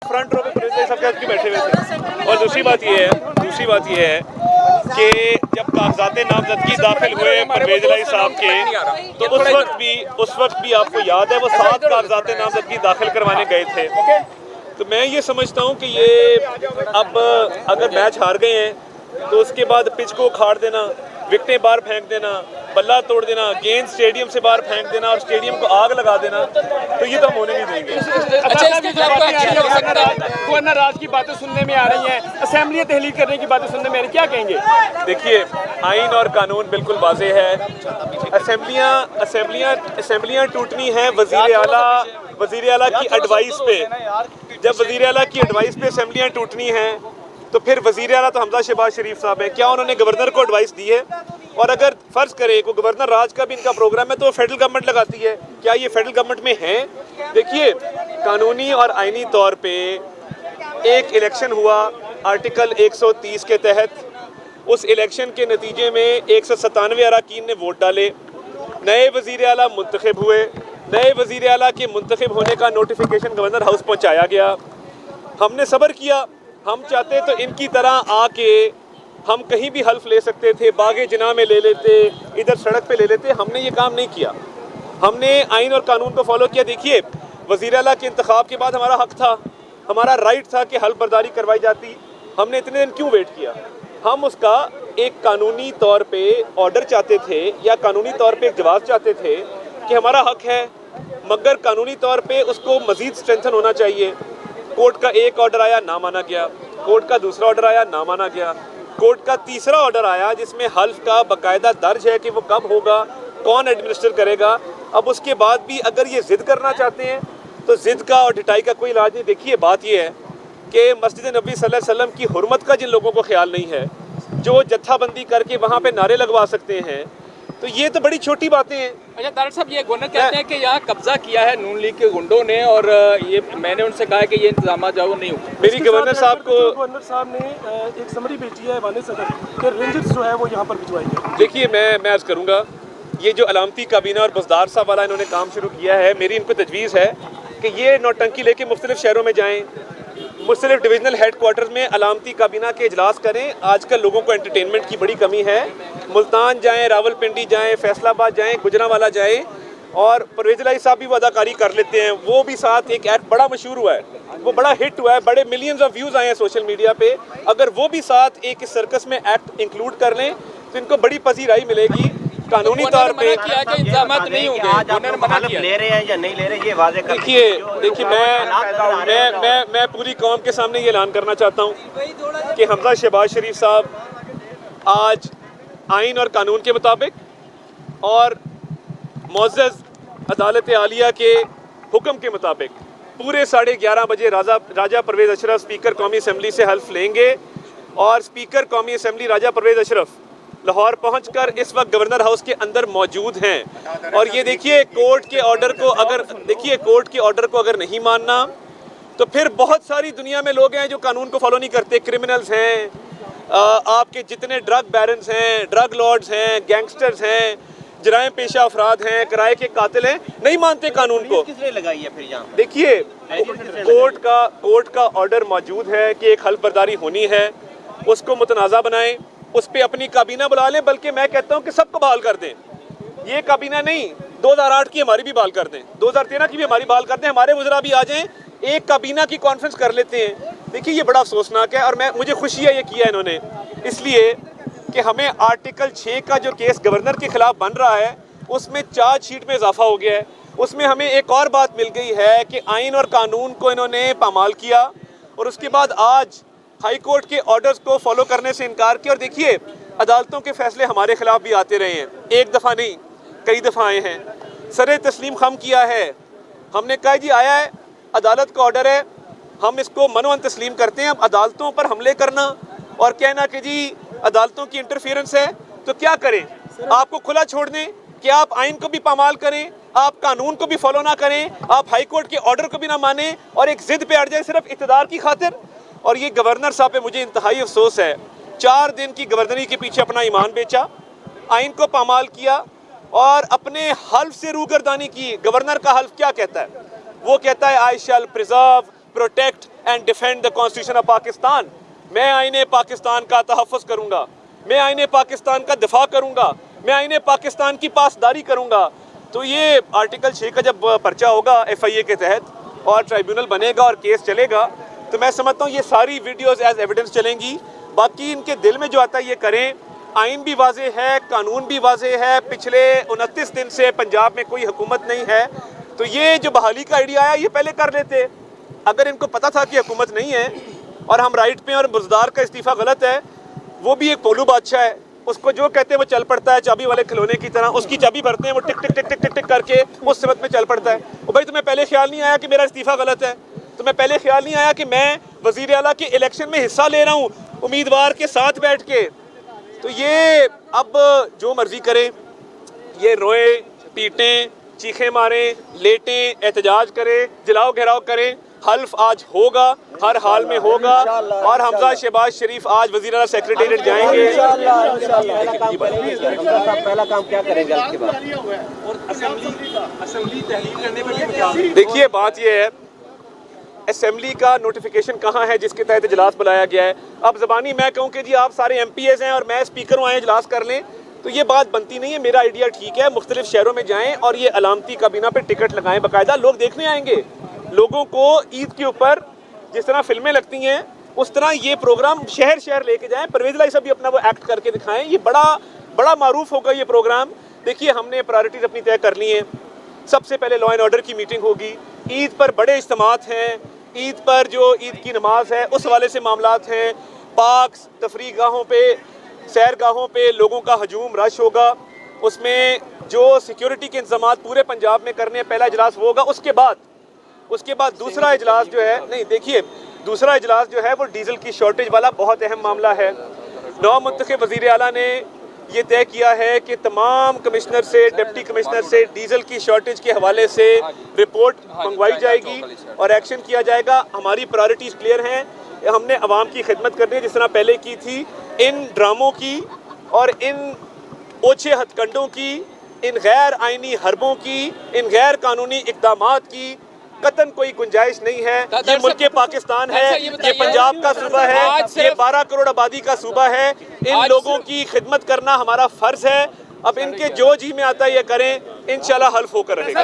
Front row पे सब क्यों बैठे हुए थे। और दूसरी बात ये है कि जब कागजात नामजदगी दाखिल हुए परवेज इलाही साहब के, तो उस वक्त भी आपको याद है वो 7 कागजात नामजदगी दाखिल करवाने गए थे। तो मैं ये समझता हूँ कि ये अब अगर मैच हार गए हैं तो उसके बाद पिच को उखाड़ देना, विकेटें बाहर फेंक देना, बल्ला तोड़ देना, गेंद स्टेडियम से बाहर फेंक देना और स्टेडियम को आग लगा देना, तो ये तो हम होने नहीं देंगे। गवर्नर राज की बातें सुनने में आ रही हैं, असेंबली तहलील करने की बातें सुनने में आ रही, क्या कहेंगे? देखिए, आइन और कानून बिल्कुल वाज़ेह है। असेंबलियाँ टूटनी है वज़ीर आला की एडवाइस पे। जब वज़ीर आला की एडवाइस पे असेंबलियाँ टूटनी हैं तो फिर वज़ीर आला तो हमजा शहबाज शरीफ साहब है, क्या उन्होंने गवर्नर को एडवाइस दी है? और अगर फ़र्ज़ करें को गवर्नर राज का भी इनका प्रोग्राम है तो फेडरल गवर्नमेंट लगाती है, क्या ये फेडरल गवर्नमेंट में है? देखिए, कानूनी और आइनी तौर पे एक इलेक्शन हुआ आर्टिकल 130 के तहत। उस इलेक्शन के नतीजे में 197 अरकान ने वोट डाले, नए वज़ीर आला मुंतखब हुए। नए वज़ीर आला के मुंतखब होने का नोटिफिकेशन गवर्नर हाउस पहुँचाया गया। हमने सब्र किया, हम चाहते तो इनकी तरह आके हम कहीं भी हल्फ ले सकते थे, बागे जना में ले लेते, इधर सड़क पे ले लेते। हमने ये काम नहीं किया, हमने आइन और कानून को फॉलो किया। देखिए, वज़ीर आला के इंतखाब के बाद हमारा हक था, हमारा राइट था कि हल्फ बर्दारी करवाई जाती। हमने इतने दिन क्यों वेट किया? हम उसका एक कानूनी तौर पे ऑर्डर चाहते थे या कानूनी तौर पे एक जवाब चाहते थे कि हमारा हक है, मगर कानूनी तौर पे उसको मज़ीद स्ट्रेंथन होना चाहिए। कोर्ट का एक ऑर्डर आया, ना माना गया। कोर्ट का दूसरा ऑर्डर आया, ना माना गया। कोर्ट का तीसरा ऑर्डर आया जिसमें हल्फ का बाकायदा दर्ज है कि वो कब होगा, कौन एडमिनिस्टर करेगा। अब उसके बाद भी अगर ये ज़िद करना चाहते हैं तो ज़िद का और ढिठाई का कोई इलाज नहीं। देखिए, बात ये है कि मस्जिद नबी सल्लल्लाहु अलैहि वसल्लम की हुर्मत का जिन लोगों को ख्याल नहीं है, जो जत्थाबंदी करके वहाँ पे नारे लगवा सकते हैं, तो ये तो बड़ी छोटी बातें हैं। अच्छा तारक साहब, ये गवर्नर कहते हैं कि यहाँ कब्जा किया है नून लीग के गुंडों ने, और ये मैंने उनसे कहा है कि ये इंतजाम जो नहीं हुए। मेरी गवर्नर साहब ने एक समरी भेजी है वाले सदर कि रेंजर्स जो है वो यहाँ पर भिजवाई है। देखिए, मैं अर्ज़ करूँगा, ये जो अलामती काबीना और बसदार साहब वाला इन्होंने काम शुरू किया है, मेरी इनको तजवीज़ है कि ये नौटंकी लेके मुख्तलिफ शहरों में जाएँ, मुख्तलिफ डिविजनल हेड क्वार्टर्स में अलामती काबीना के इजलास करें। आजकल लोगों को एंटरटेनमेंट की बड़ी कमी है। मुल्तान जाएँ, रावलपिंडी जाएँ, फैसलाबाद जाएँ, गुजरांवाला जाएँ, और परवेज इलाही साहब भी वो अदाकारी कर लेते हैं। वो भी साथ एक एक्ट बड़ा मशहूर हुआ है, वो बड़ा हिट हुआ है, बड़े मिलियंस ऑफ व्यूज़ आए हैं सोशल मीडिया पे। अगर वो भी साथ एक इस सर्कस में एक्ट इंक्लूड कर लें तो इनको बड़ी पजीराई मिलेगी। कानूनी तौर पे नहीं होंगे, ले रहे हैं या नहीं ले रहे, ये वाज़ेह कर देखिए मैं पूरी कौम के सामने ये ऐलान करना चाहता हूँ कि हमजा शहबाज शरीफ साहब आज आइन और कानून के मुताबिक और मुअज़्ज़ज़ अदालत आलिया के हुक्म के मुताबिक पूरे 11:30 बजे राजा परवेज़ अशरफ स्पीकर कौमी असम्बली से हल्फ लेंगे। और स्पीकर कौमी असम्बली राजा परवेज़ अशरफ लाहौर पहुंचकर इस वक्त गवर्नर हाउस के अंदर मौजूद हैं। और ये देखिए, कोर्ट के ऑर्डर को अगर नहीं मानना तो फिर बहुत सारी दुनिया में लोग हैं जो कानून को फॉलो नहीं करते। क्रिमिनल्स हैं, आपके जितने ड्रग बैरन्स हैं, ड्रग लॉर्ड्स हैं, गैंगस्टर्स हैं, जराइम पेशा अफराद हैं, किराए के कातिल हैं, नहीं मानते कानून को। किसने लगाई है फिर यहाँ? देखिए, कोर्ट का ऑर्डर मौजूद है कि एक हल्फ बर्दारी होनी है, उसको मुतनाज़ा बनाएं, उस पर अपनी काबीना बुला लें। बल्कि मैं कहता हूं कि सबको बहाल कर दें। ये काबीना नहीं, 2008 की हमारी भी बहाल कर दें, 2013 की भी हमारी बहाल कर दें, हमारे वज़रा भी आ जाएं, एक काबीना की कॉन्फ्रेंस कर लेते हैं। देखिए, ये बड़ा अफसोसनाक है और मुझे खुशी है ये किया इन्होंने, इसलिए कि हमें आर्टिकल 6 का जो केस गवर्नर के खिलाफ बन रहा है उसमें चार्जशीट में इजाफा हो गया है। उसमें हमें एक और बात मिल गई है कि आइन और कानून को इन्होंने पामाल किया और उसके बाद आज हाई कोर्ट के ऑर्डर्स को फॉलो करने से इनकार किया। और देखिए, अदालतों के फैसले हमारे खिलाफ भी आते रहे हैं, एक दफ़ा नहीं कई दफ़ा आए हैं। सरे तस्लीम खम किया है, हमने कहा जी आया है, अदालत का ऑर्डर है, हम इसको मनोअन तस्लीम करते हैं। अब अदालतों पर हमले करना और कहना कि जी अदालतों की इंटरफेरेंस है, तो क्या करें? आपको खुला छोड़ दें कि आप आइन को भी पामाल करें, आप कानून को भी फॉलो ना करें, आप हाई कोर्ट के ऑर्डर को भी ना माने और एक जिद पे अड़ जाए सिर्फ इक़्तिदार की खातिर। और ये गवर्नर साहब पे मुझे इंतहाई अफसोस है, 4 दिन की गवर्नरी के पीछे अपना ईमान बेचा, आइन को पामाल किया और अपने हल्फ से रूगर्दानी की। गवर्नर का हल्फ क्या कहता है? वो कहता है I shall preserve protect and defend the constitution of Pakistan. मैं आईने पाकिस्तान का तहफ़्फ़ुज़ करूँगा, मैं आईने पाकिस्तान का दिफा करूँगा, मैं आईने पाकिस्तान की पासदारी करूँगा। तो ये आर्टिकल 6 का जब पर्चा होगा FIA के तहत और ट्राइब्यूनल बनेगा और केस चलेगा, तो मैं समझता हूँ ये सारी वीडियोज़ एज एविडेंस चलेंगी। बाकी इनके दिल में जो आता है ये करें। आइन भी वाज़े है, कानून भी वाज़े है। पिछले 29 दिन से पंजाब में कोई हुकूमत नहीं है, तो ये जो बहाली का आइडिया आया ये पहले कर लेते। अगर इनको पता था कि हुकूमत नहीं है और हम राइट पे और बुज़दार का इस्तीफ़ा गलत है, वो भी एक पोलू बादशाह है, उसको जो कहते हैं वो चल पड़ता है, चाबी वाले खिलौने की तरह। उसकी चाबी भरते हैं, वो टिक टिक टिक टिक टिक टिक करके उस सिमत में चल पड़ता है। और भाई तुम्हें पहले ख्याल नहीं आया कि मेरा इस्तीफ़ा गलत है? तुम्हें पहले ख्याल नहीं आया कि मैं वज़ीर आला के इलेक्शन में हिस्सा ले रहा हूँ उम्मीदवार के साथ बैठ के? तो ये अब जो मर्जी करें, ये रोए पीटें, चीखें मारें, लेटें, एहतजाज करें, जलाओ घेराव करें, हल्फ आज होगा, हर हाल में होगा। और हमजा शहबाज शरीफ आज वज़ीर आला सेक्रेटेरिएट जाएंगे। पहला काम क्या करेंगे इसके बाद? देखिए बात ये है, असेंबली का नोटिफिकेशन कहाँ है जिसके तहत इजलास बुलाया गया है? अब ज़बानी मैं कहूँ कि जी आप सारे MPs हैं और मैं स्पीकर हूँ, आए इजलास कर लें, तो ये बात बनती नहीं है। मेरा आइडिया ठीक है, मुख्तलिफ शहरों में जाएं और ये अलामती काबीना पे टिकट लगाएं, बाकायदा लोग देखने आएंगे। लोगों को ईद के ऊपर जिस तरह फिल्में लगती हैं उस तरह ये प्रोग्राम शहर शहर लेके जाएं। परवेज़ इलाही साहब भी अपना वो एक्ट करके दिखाएं, ये बड़ा मारूफ होगा ये प्रोग्राम। देखिए हमने प्रायोरिटीज़ अपनी तय कर ली हैं। सबसे पहले लॉ एंड ऑर्डर की मीटिंग होगी। ईद पर बड़े इज्तिमात हैं, ईद पर जो ईद की नमाज है उस हवाले से मामलात हैं। पार्क्स, तफरीह गाहों पे, सैर गाहों पे लोगों का हजूम रश होगा। उसमें जो सिक्योरिटी के इंतजाम पूरे पंजाब में करने, पहला इजलास वो होगा। उसके बाद दूसरा इजलास जो है, नहीं देखिए दूसरा इजलास जो है वो डीजल की शॉर्टेज वाला बहुत अहम मामला है। नौ मुंतखब वज़ीर आला ने ये तय किया है कि तमाम कमिश्नर से, डिप्टी कमिश्नर से डीजल की शॉर्टेज के हवाले से रिपोर्ट मंगवाई जाएगी और एक्शन किया जाएगा। हमारी प्रायोरिटीज़ क्लियर हैं। हमने अवाम की खिदमत करनी है जिस तरह पहले की थी। इन ड्रामों की और इन ओछे हथकंडों की, इन गैर आइनी हरबों की, इन गैर कानूनी इक़दामात की कतन कोई गुंजाइश नहीं है। ये मुल्क पाकिस्तान है, ये पंजाब का सूबा है, ये 12 करोड़ आबादी का सूबा है। इन लोगों की खिदमत करना हमारा फर्ज है। अब इनके जो जी में आता है ये करें, इंशाल्लाह हल्फ होकर रहेगा।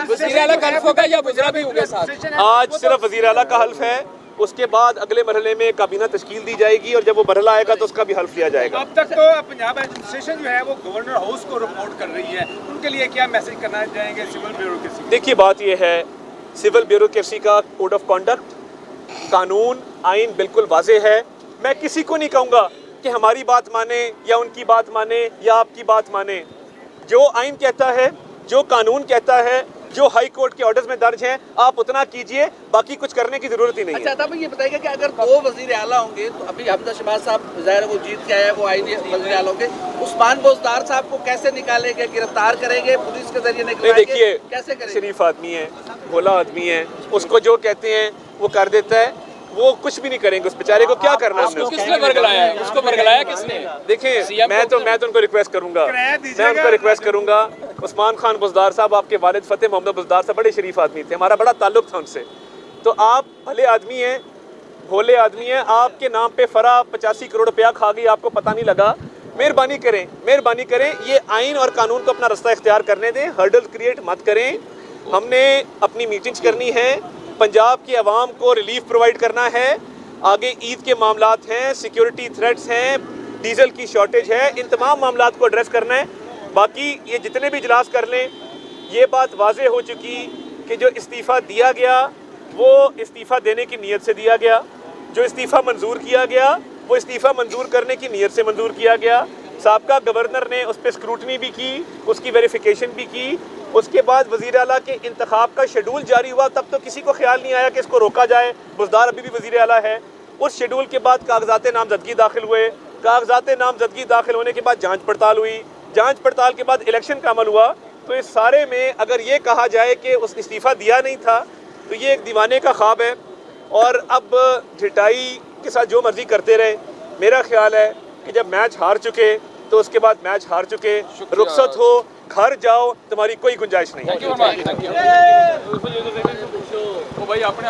वज़ीर आला का हल्फ होगा या बुज़रा भी होंगे साथ? आज सिर्फ वज़ीर आला का हल्फ है, उसके बाद अगले मरहले में काबीना तश्कील दी जाएगी और जब वो मरहला आएगा तो उसका भी हल्फ लिया जाएगा। अब तक तो पंजाब एडमिनिस्ट्रेशन जो है वो गवर्नर हाउस को रिपोर्ट कर रही है, उनके लिए क्या मैसेज करना चाहेंगे सिविल ब्यूरोक्रेसी? देखिए बात ये है, सिविल ब्यूरोक्रेसी का कोड ऑफ कॉन्डक्ट, कानून, आइन बिल्कुल वाज़े है। मैं किसी को नहीं कहूँगा कि हमारी बात माने या उनकी बात माने या आपकी बात माने। जो आइन कहता है, जो कानून कहता है, जो हाई कोर्ट के ऑर्डर्स में दर्ज हैं, आप उतना कीजिए, बाकी कुछ करने की जरूरत ही नहीं है। अच्छा तब ये बताइएगा कि अगर दो वज़ीर आला होंगे तो अभी हमजा शहबाज साहब ज़ाहिर है वो जीत के आए, वो आईनी वज़ीर आला होंगे, उस्मान बोजदार साहब को कैसे निकालेंगे, गिरफ्तार करेंगे, पुलिस के जरिए निकालेंगे? देखिए कैसे करेंगे? शरीफ आदमी है, भोला आदमी है, उसको जो कहते हैं वो कर देता है। वो कुछ भी नहीं करेंगे, उस बेचारे को क्या करना है? उसको किसने बरगलाया है? उसको बरगलाया किसने? देखिए मैं तो उनको रिक्वेस्ट करूंगा, मैं उनको रिक्वेस्ट करूंगा। उस्मान खान बुज़दार साहब, आपके वालिद फ़तेह मोहम्मद बुज़दार साहब बड़े शरीफ आदमी थे, हमारा बड़ा ताल्लुक था उनसे। तो आप भले आदमी हैं, भोले आदमी हैं, आपके नाम पे फरा 85 करोड़ रुपया खा गई, आपको पता नहीं लगा। मेहरबानी करें, ये आइन और कानून को अपना रास्ता इख्तियार करने दें, हर्डल क्रिएट मत करें। हमने अपनी मीटिंग्स करनी है, पंजाब की आवाम को रिलीफ प्रोवाइड करना है। आगे ईद के मामलात हैं, सिक्योरिटी थ्रेट्स हैं, डीजल की शॉर्टेज है, इन तमाम मामलात को एड्रेस करना है। बाकी ये जितने भी इजलास कर लें, ये बात वाज़े हो चुकी कि जो इस्तीफ़ा दिया गया वो इस्तीफ़ा देने की नीयत से दिया गया, जो इस्तीफ़ा मंजूर किया गया वो इस्तीफ़ा मंजूर करने की नीयत से मंजूर किया गया। साबका गवर्नर ने उस पर स्क्रूटनी भी की, उसकी वेरिफिकेशन भी की। उसके बाद वज़ीर आला के इंतखाब का शेड्यूल जारी हुआ, तब तो किसी को ख्याल नहीं आया कि इसको रोका जाए। बुज़दार अभी भी वज़ीर आला है। उस शेड्यूल के बाद कागज़ात नामजदगी दाखिल हुए, कागज़ात नामजदगी दाखिल होने के बाद जांच पड़ताल हुई, जांच पड़ताल के बाद इलेक्शन का अमल हुआ। तो इस सारे में अगर ये कहा जाए कि उस इस्तीफ़ा दिया नहीं था तो ये एक दीवाने का ख्वाब है। और अब ढिटाई के साथ जो मर्ज़ी करते रहे। मेरा ख्याल है कि जब मैच हार चुके तो उसके बाद मैच हार चुके, रुखसत हो, घर जाओ, तुम्हारी कोई गुंजाइश नहीं है। Thank you. भाई अपने